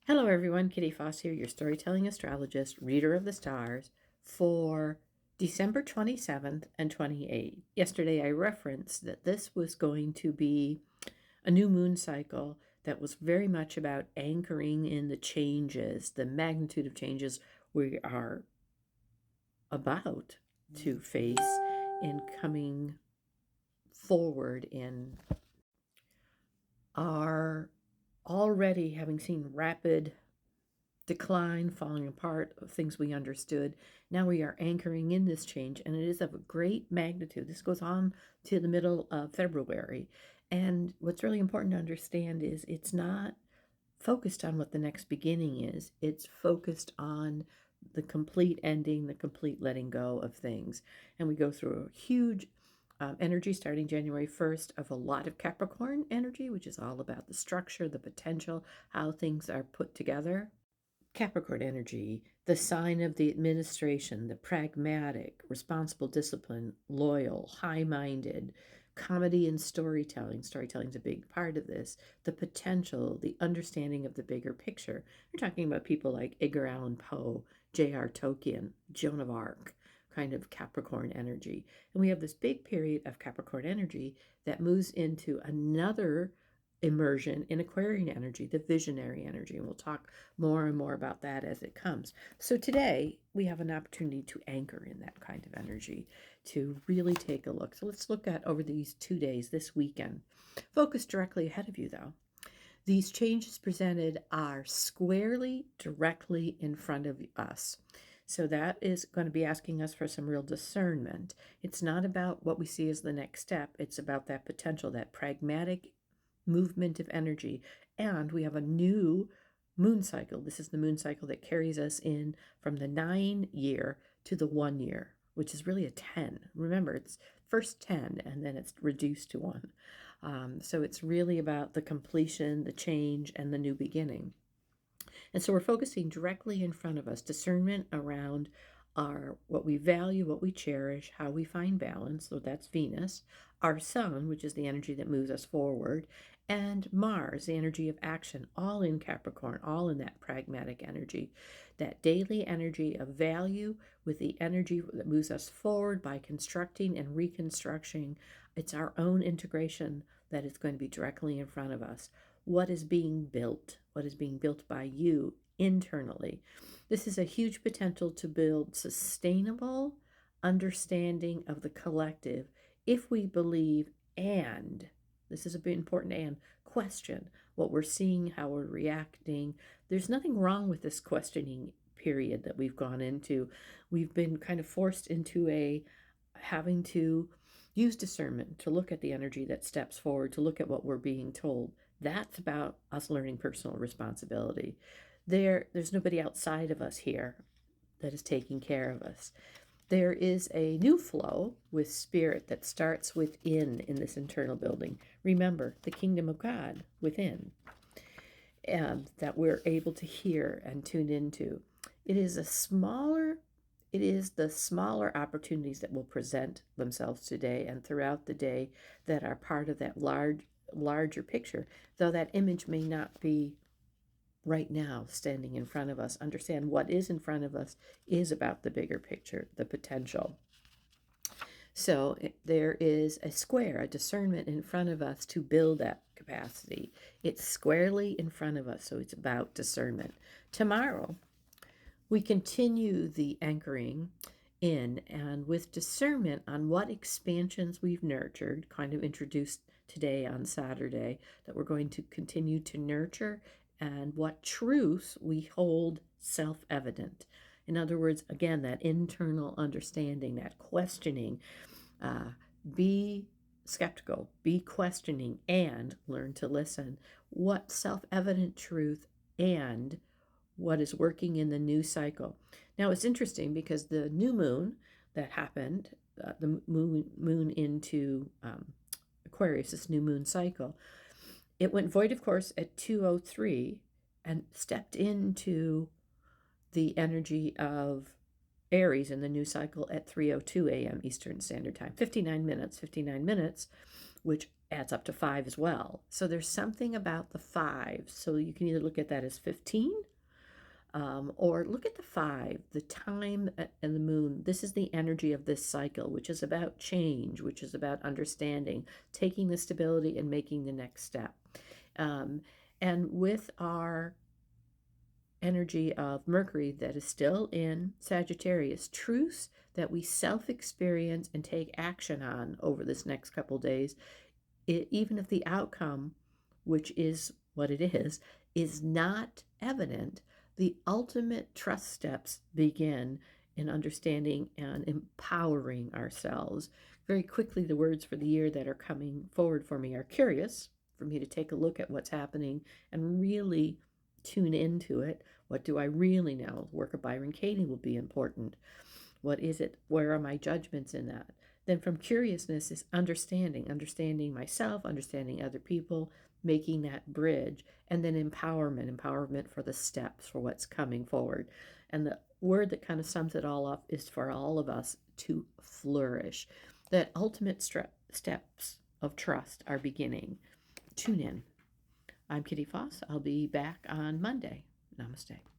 Hello, everyone. Kitty Foss here, your storytelling astrologist, reader of the stars for December 27th and 28th. Yesterday, I referenced that this was going to be a new moon cycle that was very much about anchoring in the changes, the magnitude of changes we are about to face in coming forward in our already having seen rapid decline, falling apart of things we understood. Now we are anchoring in this change, and it is of a great magnitude. This goes on to the middle of February. And what's really important to understand is it's not focused on what the next beginning is, it's focused on the complete ending, the complete letting go of things. And we go through a huge energy starting January 1st of a lot of Capricorn energy, which is all about the structure, the potential, how things are put together. Capricorn energy, the sign of the administration, the pragmatic, responsible discipline, loyal, high minded, comedy and storytelling. Storytelling is a big part of this. The potential, the understanding of the bigger picture. You're talking about people like Edgar Allan Poe, J.R. Tolkien, Joan of Arc, kind of Capricorn energy. And we have this big period of Capricorn energy that moves into another immersion in Aquarian energy, the visionary energy. And we'll talk more and more about that as it comes. So today we have an opportunity to anchor in that kind of energy, to really take a look. So let's look at over these 2 days, this weekend. Focus directly ahead of you, though. These changes presented are squarely, directly in front of us. So that is going to be asking us for some real discernment. It's not about what we see as the next step. It's about that potential, that pragmatic movement of energy. And we have a new moon cycle. This is the moon cycle that carries us in from the 9 year to the 1 year, which is really a 10. Remember, it's first 10 and then it's reduced to 1. So it's really about the completion, the change, and the new beginning. And so we're focusing directly in front of us, discernment around our what we value, what we cherish, how we find balance. So that's Venus, our sun, which is the energy that moves us forward, and Mars, the energy of action, all in Capricorn, all in that pragmatic energy, that daily energy of value with the energy that moves us forward by constructing and reconstructing. It's our own integration that is going to be directly in front of us. What is being built? What is being built by you internally? This is a huge potential to build sustainable understanding of the collective if we believe and this is a bit important and question what we're seeing, how we're reacting. There's nothing wrong with this questioning period that we've gone into. We've been kind of forced into a having to use discernment to look at the energy that steps forward, to look at what we're being told. That's about us learning personal responsibility. There's nobody outside of us here that is taking care of us. There is a new flow with spirit that starts within in this internal building. Remember, the kingdom of God within, that we're able to hear and tune into. It is the smaller opportunities that will present themselves today and throughout the day that are part of that larger picture, though that image may not be right now standing in front of us. Understand what is in front of us is about the bigger picture, the potential. So there is a square, a discernment in front of us to build that capacity. It's squarely in front of us, so it's about discernment. Tomorrow, we continue the anchoring in and with discernment on what expansions we've nurtured, kind of introduced today on Saturday, that we're going to continue to nurture, and what truths we hold self-evident. In other words, again, that internal understanding, that questioning. Be skeptical, be questioning, and learn to listen. What self-evident truth and what is working in the new cycle. Now it's interesting because the new moon that happened, the moon into Aquarius, this new moon cycle, it went void, of course, at 2:03 and stepped into the energy of Aries in the new cycle at 3:02 a.m. Eastern Standard Time. 59 minutes, which adds up to 5 as well. So there's something about the 5. So you can either look at that as 15, or look at the 5, the time and the moon. This is the energy of this cycle, which is about change, which is about understanding, taking the stability and making the next step. And with our energy of Mercury that is still in Sagittarius, truths that we self experience and take action on over this next couple days, even if the outcome, which is what it is not evident, the ultimate trust steps begin in understanding and empowering ourselves. Very quickly, the words for the year that are coming forward for me are curious, for me to take a look at what's happening and really tune into it. What do I really know? The work of Byron Katie will be important. What is it? Where are my judgments in that? Then from curiousness is understanding myself, understanding other people, making that bridge, and then empowerment for the steps for what's coming forward. And the word that kind of sums it all up is for all of us to flourish. That ultimate steps of trust are beginning. Tune in. I'm Kitty Foss. I'll be back on Monday. Namaste.